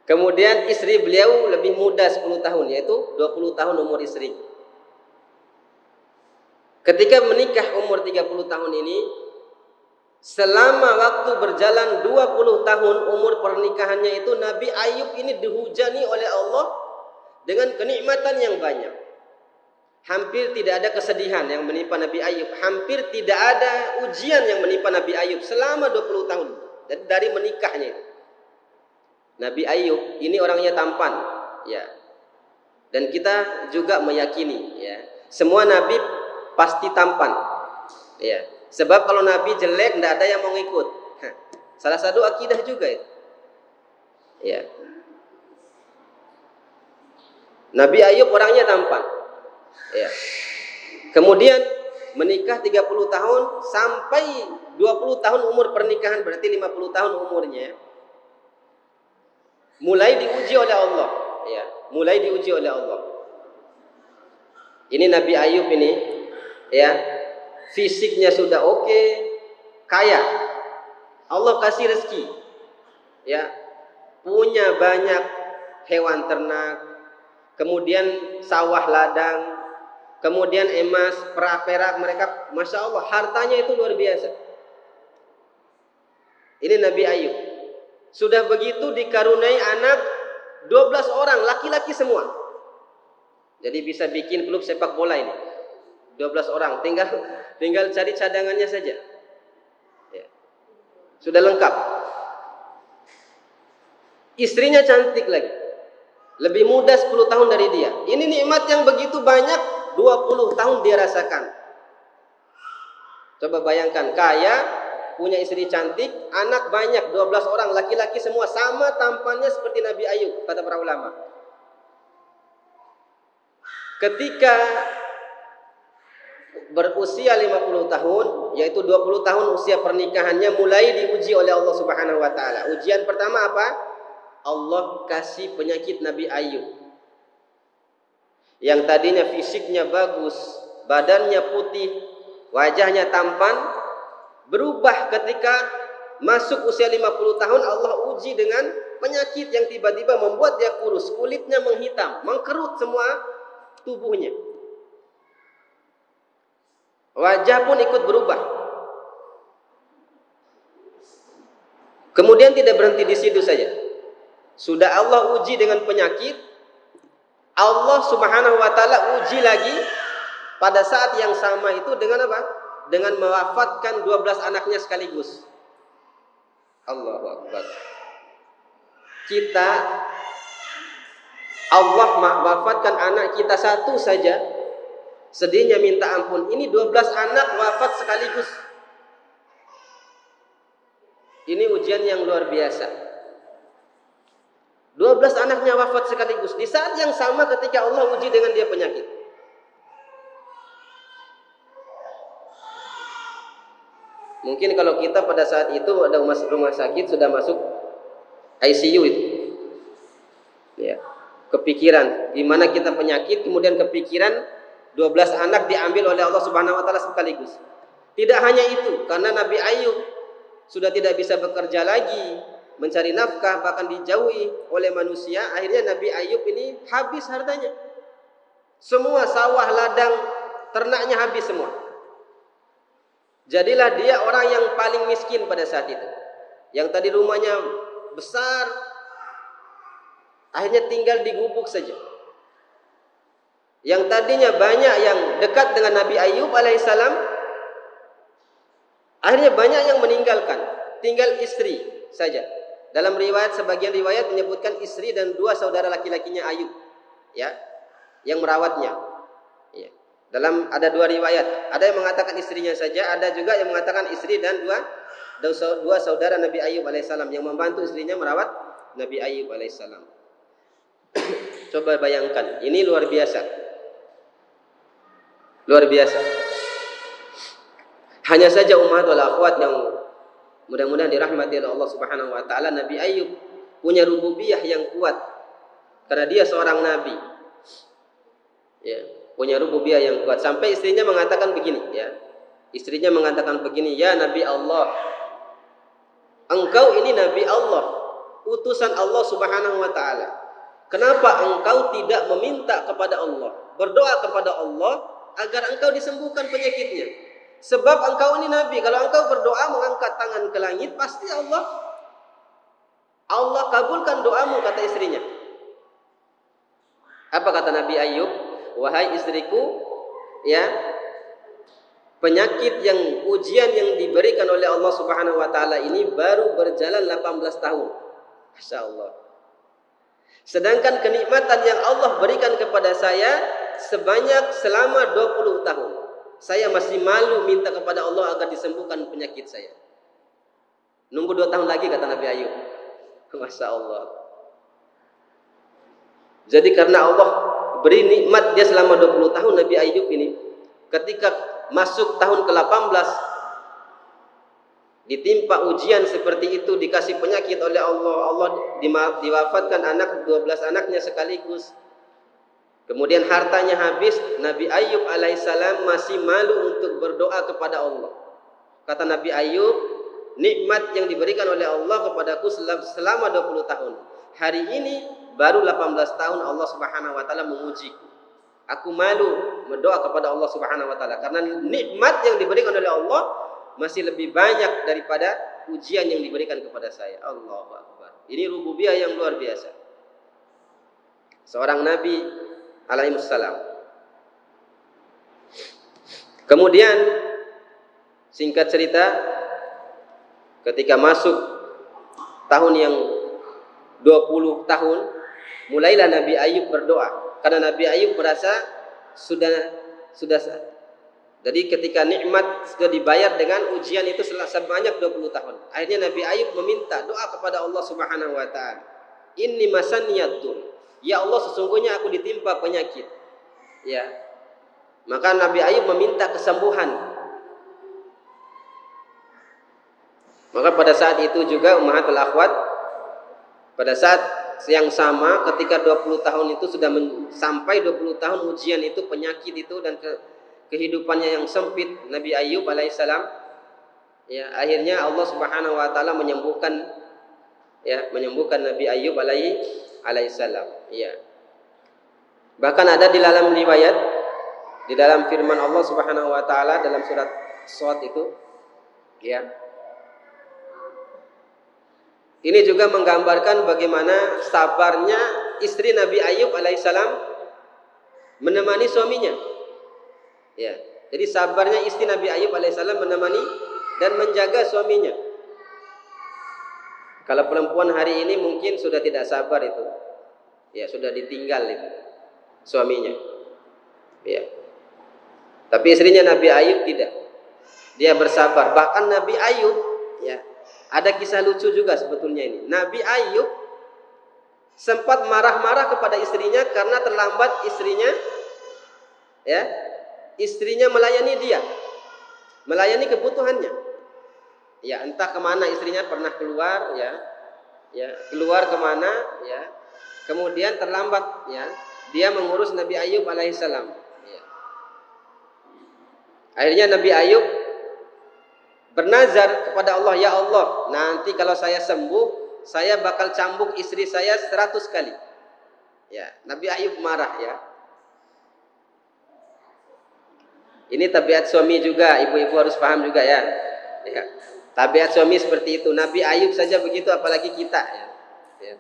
Kemudian istri beliau lebih muda 10 tahun, yaitu 20 tahun umur istri. Ketika menikah umur 30 tahun ini, Selama waktu berjalan 20 tahun umur pernikahannya itu, Nabi Ayub ini dihujani oleh Allah dengan kenikmatan yang banyak. Hampir tidak ada kesedihan yang menimpa Nabi Ayub. Hampir tidak ada ujian yang menimpa Nabi Ayub selama 20 tahun dari menikahnya. Nabi Ayub ini orangnya tampan, ya. Dan kita juga meyakini, ya, semua nabi pasti tampan, ya. Sebab kalau nabi jelek tidak ada yang mau ngikut. Salah satu akidah juga itu. Ya. Nabi Ayub orangnya tampan. Ya. Kemudian menikah 30 tahun sampai 20 tahun umur pernikahan, berarti 50 tahun umurnya. Mulai diuji oleh Allah, ya. Mulai diuji oleh Allah. Ini Nabi Ayub ini, ya. Fisiknya sudah oke, kaya. Allah kasih rezeki. Ya. Punya banyak hewan ternak, kemudian sawah ladang, kemudian emas, perak mereka, Masya Allah, hartanya itu luar biasa. Ini Nabi Ayub. Sudah begitu dikaruniai anak 12 orang, laki-laki semua. Jadi bisa bikin klub sepak bola ini. 12 orang, tinggal cari cadangannya saja. Ya. Sudah lengkap. Istrinya cantik lagi. Lebih muda 10 tahun dari dia. Ini nikmat yang begitu banyak, 20 tahun dia rasakan. Coba bayangkan, kaya, punya istri cantik, anak banyak, 12 orang, laki-laki semua, sama tampannya seperti Nabi Ayub, kata para ulama. Ketika berusia 50 tahun, yaitu 20 tahun usia pernikahannya, mulai diuji oleh Allah Subhanahu wa taala. Ujian pertama apa? Allah kasih penyakit Nabi Ayub. Yang tadinya fisiknya bagus, badannya putih, wajahnya tampan, berubah ketika masuk usia 50 tahun. Allah uji dengan penyakit yang tiba-tiba membuat dia kurus, kulitnya menghitam, mengkerut semua tubuhnya. Wajah pun ikut berubah. Kemudian tidak berhenti di situ saja. Sudah Allah uji dengan penyakit, Allah Subhanahu wa taala uji lagi pada saat yang sama itu dengan apa? Dengan mewafatkan 12 anaknya sekaligus. Allahu Akbar. Kita, Allah wafatkan anak kita satu saja, sedihnya minta ampun. Ini 12 anak wafat sekaligus. Ini ujian yang luar biasa. 12 anaknya wafat sekaligus di saat yang sama ketika Allah uji dengan dia penyakit. Mungkin kalau kita pada saat itu ada rumah sakit sudah masuk ICU itu, ya, kepikiran gimana kita penyakit, kemudian kepikiran 12 anak diambil oleh Allah Subhanahu wa taala sekaligus. Tidak hanya itu, karena Nabi Ayub sudah tidak bisa bekerja lagi, mencari nafkah, bahkan dijauhi oleh manusia. Akhirnya Nabi Ayub ini habis hartanya. Semua sawah, ladang, ternaknya habis semua. Jadilah dia orang yang paling miskin pada saat itu. Yang tadi rumahnya besar, akhirnya tinggal di gubuk saja. Yang tadinya banyak yang dekat dengan Nabi Ayub alaihissalam, akhirnya banyak yang meninggalkan, tinggal istri saja. Dalam riwayat, sebagian riwayat menyebutkan istri dan 2 saudara laki-lakinya Ayub, ya, yang merawatnya. Ya. Ada 2 riwayat. Ada yang mengatakan istrinya saja, ada juga yang mengatakan istri dan dua saudara Nabi Ayub alaihissalam yang membantu istrinya merawat Nabi Ayub alaihissalam. Coba bayangkan, ini luar biasa. Luar biasa. Hanya saja ummatul akhwat yang mudah-mudahan dirahmati oleh Allah Subhanahu wa taala, Nabi Ayub punya rububiyah yang kuat karena dia seorang nabi. Ya, punya rububiyah yang kuat sampai istrinya mengatakan begini, ya. Istrinya mengatakan begini, "Ya Nabi Allah, engkau ini Nabi Allah, utusan Allah Subhanahu wa taala. Kenapa engkau tidak meminta kepada Allah, berdoa kepada Allah agar engkau disembuhkan penyakitnya? Sebab engkau ini nabi. Kalau engkau berdoa mengangkat tangan ke langit, pasti Allah kabulkan doamu, kata istrinya. Apa kata Nabi Ayub? Wahai istriku, ya, penyakit yang ujian yang diberikan oleh Allah Subhanahu wa taala ini baru berjalan 18 tahun. Masya Allah. Sedangkan kenikmatan yang Allah berikan kepada saya selama 20 tahun. Saya masih malu minta kepada Allah agar disembuhkan penyakit saya. Nunggu 2 tahun lagi, kata Nabi Ayub. Masya Allah. Jadi karena Allah beri nikmat dia selama 20 tahun, Nabi Ayub ini ketika masuk tahun ke-18 ditimpa ujian seperti itu, dikasih penyakit oleh Allah. Allah diwafatkan 12 anaknya sekaligus. Kemudian hartanya habis, Nabi Ayub alaihissalam masih malu untuk berdoa kepada Allah. Kata Nabi Ayub, nikmat yang diberikan oleh Allah kepadaku selama 20 tahun. Hari ini baru 18 tahun Allah Subhanahu wa taala mengujiku. Aku malu berdoa kepada Allah Subhanahu wa taala karena nikmat yang diberikan oleh Allah masih lebih banyak daripada ujian yang diberikan kepada saya. Allahu Akbar. Ini rububiyah yang luar biasa. Seorang nabi alaihissalam. Kemudian singkat cerita, ketika masuk tahun yang 20 tahun, mulailah Nabi Ayub berdoa. Karena Nabi Ayub merasa sudah. Jadi ketika nikmat sudah dibayar dengan ujian itu sebanyak 20 tahun. Akhirnya Nabi Ayub meminta doa kepada Allah Subhanahu wa taala. Inni masaniyatun. Ya Allah, sesungguhnya aku ditimpa penyakit. Ya. Maka Nabi Ayub meminta kesembuhan. Maka pada saat itu juga ummahatul akhwat, pada saat yang sama ketika 20 tahun itu sudah sampai 20 tahun ujian itu, penyakit itu dan kehidupannya yang sempit, Nabi Ayub alaihissalam, ya, akhirnya Allah Subhanahu wa taala menyembuhkan Nabi Ayub alaihissalam, ya. Bahkan ada di dalam riwayat, di dalam firman Allah Subhanahu wa taala dalam surat Shad itu, ya. Ini juga menggambarkan bagaimana sabarnya istri Nabi Ayub alaihissalam menemani suaminya. Ya, jadi sabarnya istri Nabi Ayub alaihissalam menemani dan menjaga suaminya. Kalau perempuan hari ini mungkin sudah tidak sabar itu, ya, sudah ditinggal itu suaminya. Ya. Tapi istrinya Nabi Ayub tidak. Dia bersabar. Bahkan Nabi Ayub, ya, ada kisah lucu juga sebetulnya ini. Nabi Ayub sempat marah-marah kepada istrinya karena terlambat istrinya melayani dia, melayani kebutuhannya. Ya, entah kemana istrinya pernah keluar, keluar kemana, ya. Kemudian terlambat, ya. Dia mengurus Nabi Ayub alaihissalam. Ya. Akhirnya Nabi Ayub bernazar kepada Allah, ya Allah, nanti kalau saya sembuh, saya bakal cambuk istri saya 100 kali. Ya, Nabi Ayub marah, ya. Ini tabiat suami juga, ibu-ibu harus paham juga, ya. Ya. Tabiat suami seperti itu. Nabi Ayub saja begitu, apalagi kita, ya. Ya.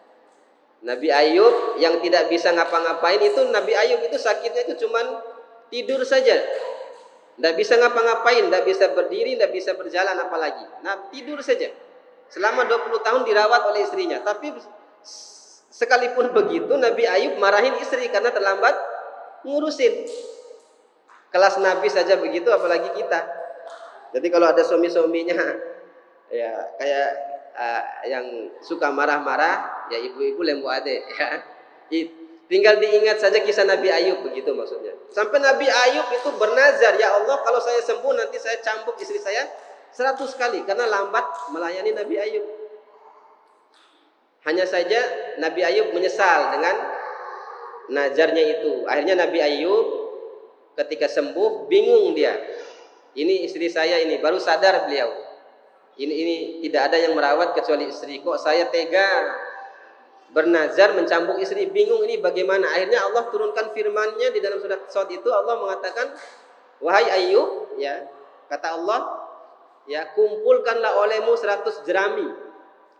Nabi Ayub yang tidak bisa ngapa-ngapain itu, Nabi Ayub itu sakitnya itu cuman tidur saja. Tidak bisa ngapa-ngapain, tidak bisa berdiri, tidak bisa berjalan apalagi. Nah, tidur saja. Selama 20 tahun dirawat oleh istrinya. Tapi sekalipun begitu, Nabi Ayub marahin istri karena terlambat ngurusin. Kelas Nabi saja begitu, apalagi kita. Jadi kalau ada suami-suaminya, ya kayak yang suka marah-marah, ya ibu-ibu lembu ade, ya. Tinggal diingat saja kisah Nabi Ayub, begitu maksudnya. Sampai Nabi Ayub itu bernazar, ya Allah, kalau saya sembuh nanti saya cambuk istri saya 100 kali karena lambat melayani Nabi Ayub. Hanya saja Nabi Ayub menyesal dengan nazarnya itu. Akhirnya Nabi Ayub ketika sembuh bingung dia. Ini istri saya ini, baru sadar beliau. Ini tidak ada yang merawat kecuali istri. Kok saya tega bernazar mencambuk istri, bingung ini bagaimana. Akhirnya Allah turunkan firman-Nya di dalam surat Shad itu. Allah mengatakan, wahai Ayub, ya, Kata Allah, ya, kumpulkanlah olehmu 100 jerami.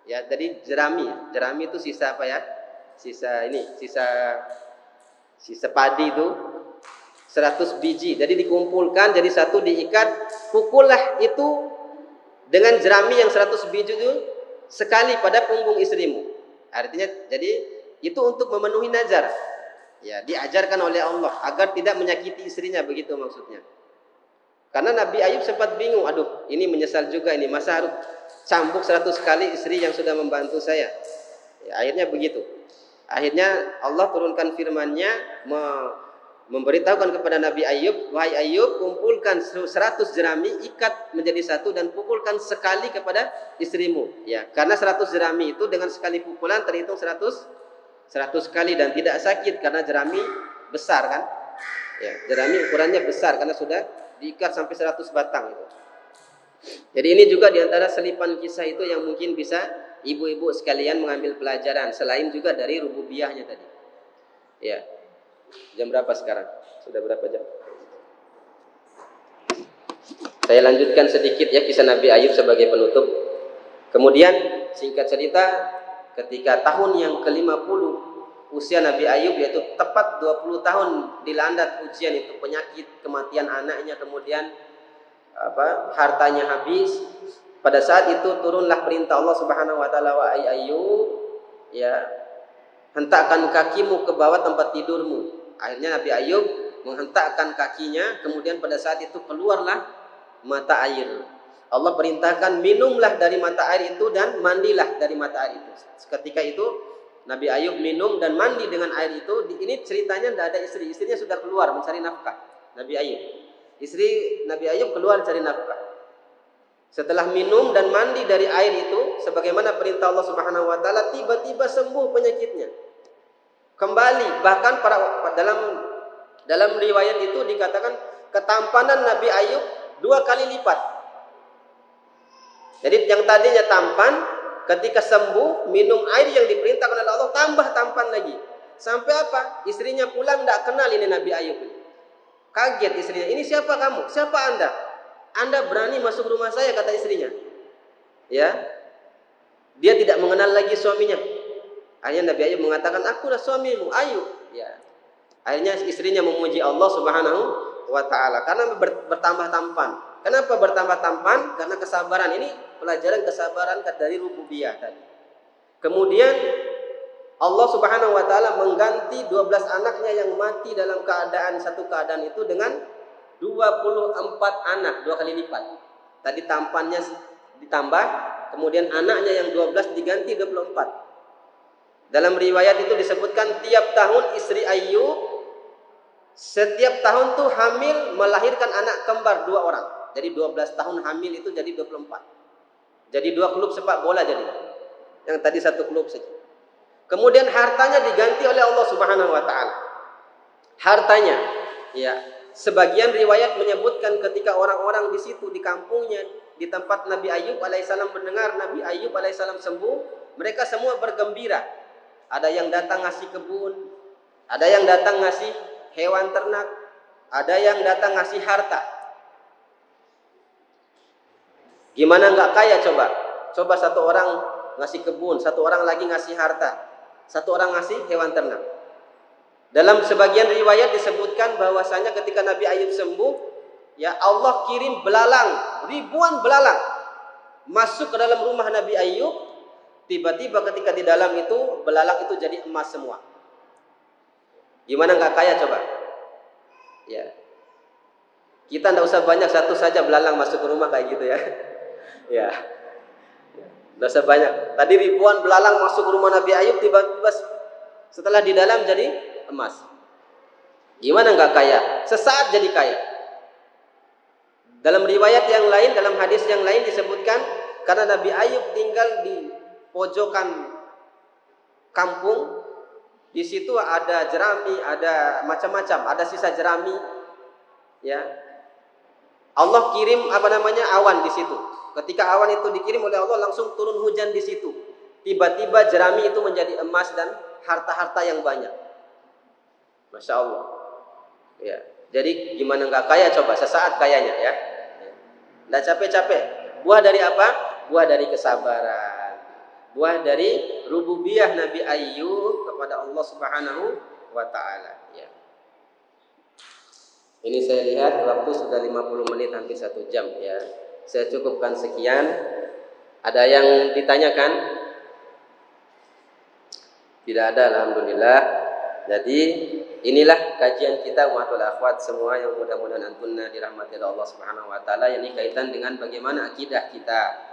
Ya, jadi jerami. Jerami itu sisa apa ya? Sisa padi itu 100 biji. Jadi dikumpulkan jadi satu, diikat, pukullah itu dengan jerami yang 100 biji itu sekali pada punggung istrimu. Artinya jadi itu untuk memenuhi nazar. Ya, diajarkan oleh Allah agar tidak menyakiti istrinya, begitu maksudnya. Karena Nabi Ayub sempat bingung, aduh, ini menyesal juga ini, masa harus cambuk 100 kali istri yang sudah membantu saya. Ya, akhirnya begitu. Akhirnya Allah turunkan firman-Nya memberitahukan kepada Nabi Ayub, wahai Ayub, kumpulkan 100 jerami, ikat menjadi satu dan pukulkan sekali kepada istrimu. Ya, karena 100 jerami itu dengan sekali pukulan terhitung 100 kali dan tidak sakit karena jerami besar kan. Ya, jerami ukurannya besar karena sudah diikat sampai 100 batang itu. Jadi ini juga diantara selipan kisah itu yang mungkin bisa ibu-ibu sekalian mengambil pelajaran selain juga dari rububiyahnya tadi. Ya. Jam berapa sekarang? Sudah berapa jam? Saya lanjutkan sedikit ya kisah Nabi Ayub sebagai penutup. Kemudian singkat cerita, ketika tahun yang ke-50 usia Nabi Ayub, yaitu tepat 20 tahun dilanda ujian itu, penyakit, kematian anaknya, kemudian hartanya habis. Pada saat itu turunlah perintah Allah Subhanahu wa taala, wa Ayub, ya, hentakkan kakimu ke bawah tempat tidurmu. Akhirnya Nabi Ayub menghentakkan kakinya, kemudian pada saat itu keluarlah mata air. Allah perintahkan minumlah dari mata air itu dan mandilah dari mata air itu. Ketika itu Nabi Ayub minum dan mandi dengan air itu. Ini ceritanya tidak ada istri. Istrinya sudah keluar mencari nafkah. Nabi Ayub. Istri Nabi Ayub keluar mencari nafkah. Setelah minum dan mandi dari air itu, sebagaimana perintah Allah Subhanahu wa taala, tiba-tiba sembuh penyakitnya. Kembali, bahkan dalam riwayat itu dikatakan ketampanan Nabi Ayub 2 kali lipat. Jadi yang tadinya tampan, ketika sembuh, minum air yang diperintahkan oleh Allah, tambah tampan lagi. Sampai apa? Istrinya pulang tidak kenal ini Nabi Ayub. Kaget istrinya, ini siapa kamu? Siapa Anda? Anda berani masuk rumah saya, kata istrinya. Ya, dia tidak mengenal lagi suaminya. Akhirnya Nabi Ayub mengatakan, akulah suamimu, Ayub. Ya. Akhirnya istrinya memuji Allah Subhanahu wa taala karena bertambah tampan. Kenapa bertambah tampan? Karena kesabaran. Ini pelajaran kesabaran dari rububiyah tadi. Kemudian Allah Subhanahu wa taala mengganti 12 anaknya yang mati dalam satu keadaan itu dengan 24 anak, 2 kali lipat. Tadi tampannya ditambah, kemudian anaknya yang 12 diganti 24. Dalam riwayat itu disebutkan tiap tahun istri Ayub setiap tahun tuh hamil melahirkan anak kembar 2 orang. Jadi 12 tahun hamil itu jadi 24. Jadi 2 klub sepak bola jadi. Yang tadi 1 klub saja. Kemudian hartanya diganti oleh Allah Subhanahu wa taala. Hartanya, ya, sebagian riwayat menyebutkan ketika orang-orang di situ di kampungnya, di tempat Nabi Ayub alaihissalam mendengar Nabi Ayub alaihissalam sembuh, mereka semua bergembira. Ada yang datang ngasih kebun, ada yang datang ngasih hewan ternak, ada yang datang ngasih harta. Gimana nggak kaya coba? Coba 1 orang ngasih kebun, 1 orang lagi ngasih harta, 1 orang ngasih hewan ternak. Dalam sebagian riwayat disebutkan bahwasanya ketika Nabi Ayub sembuh, ya Allah kirim belalang, ribuan belalang masuk ke dalam rumah Nabi Ayub. Tiba-tiba ketika di dalam itu belalang itu jadi emas semua. Gimana nggak kaya coba? Ya, kita nggak usah banyak, 1 saja belalang masuk ke rumah kayak gitu ya. Ya, nggak usah banyak. Tadi ribuan belalang masuk ke rumah Nabi Ayub, tiba-tiba setelah di dalam jadi emas. Gimana nggak kaya? Sesaat jadi kaya. Dalam riwayat yang lain, dalam hadis yang lain disebutkan karena Nabi Ayub tinggal di pojokan kampung, di situ ada jerami, ada macam-macam, ada sisa jerami, ya. Allah kirim awan di situ. Ketika awan itu dikirim oleh Allah, langsung turun hujan di situ. Tiba-tiba jerami itu menjadi emas dan harta-harta yang banyak. Masya Allah. Ya. Jadi gimana nggak kaya coba? Sesaat kayanya ya. Tidak capek-capek. Buah dari apa? Buah dari kesabaran. Buah dari rububiyah Nabi Ayub kepada Allah Subhanahu wa taala, ya. Ini saya lihat waktu sudah 50 menit, hampir 1 jam, ya. Saya cukupkan sekian. Ada yang ditanyakan? Tidak ada, alhamdulillah. Jadi inilah kajian kita umatul akhwat semua yang mudah-mudahan antunna dirahmati Allah Subhanahu wa taala. Ini kaitan dengan bagaimana akidah kita.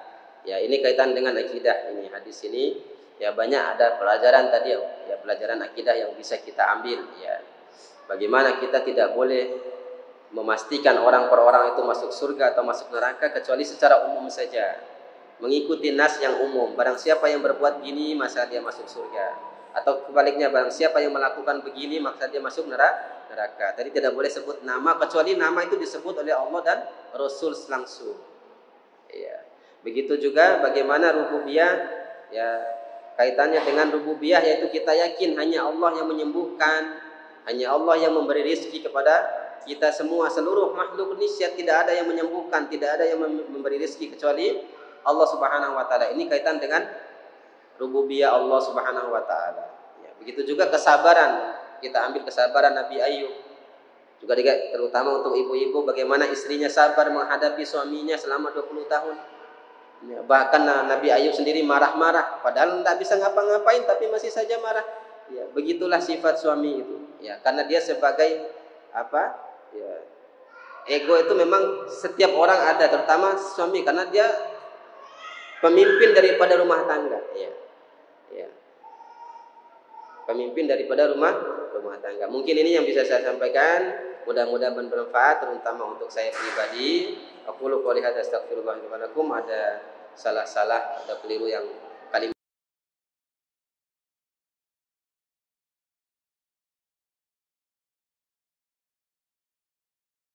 Ya, ini kaitan dengan akidah ini. Hadis ini ya banyak ada pelajaran tadi ya, pelajaran akidah yang bisa kita ambil, ya. Bagaimana kita tidak boleh memastikan orang per orang itu masuk surga atau masuk neraka kecuali secara umum saja. Mengikuti nas yang umum. Barang siapa yang berbuat gini maka dia masuk surga. Atau kebaliknya, barang siapa yang melakukan begini maka dia masuk neraka. Tadi tidak boleh sebut nama kecuali nama itu disebut oleh Allah dan Rasul langsung. Ya. Begitu juga bagaimana rububiyah, ya, kaitannya dengan rububiyah yaitu kita yakin hanya Allah yang menyembuhkan, hanya Allah yang memberi rezeki kepada kita semua. Seluruh makhluk ini tidak ada yang menyembuhkan, tidak ada yang memberi rezeki kecuali Allah Subhanahu wa taala. Ini kaitan dengan rububiyah Allah Subhanahu wa taala. Ya, begitu juga kesabaran. Kita ambil kesabaran Nabi Ayub. Juga terutama untuk ibu-ibu, bagaimana istrinya sabar menghadapi suaminya selama 20 tahun. Ya, bahkan Nabi Ayub sendiri marah-marah, padahal tidak bisa ngapa-ngapain tapi masih saja marah. Ya, begitulah sifat suami itu. Ya, karena dia sebagai apa? Ya, ego itu memang setiap orang ada, terutama suami karena dia pemimpin daripada rumah tangga. Ya, ya. Pemimpin daripada rumah tangga. Mungkin ini yang bisa saya sampaikan. Mudah-mudahan bermanfaat, terutama untuk saya pribadi. Aku qouli hadza astaghfirullah li wa lakum. Ada salah-salah, ada keliru yang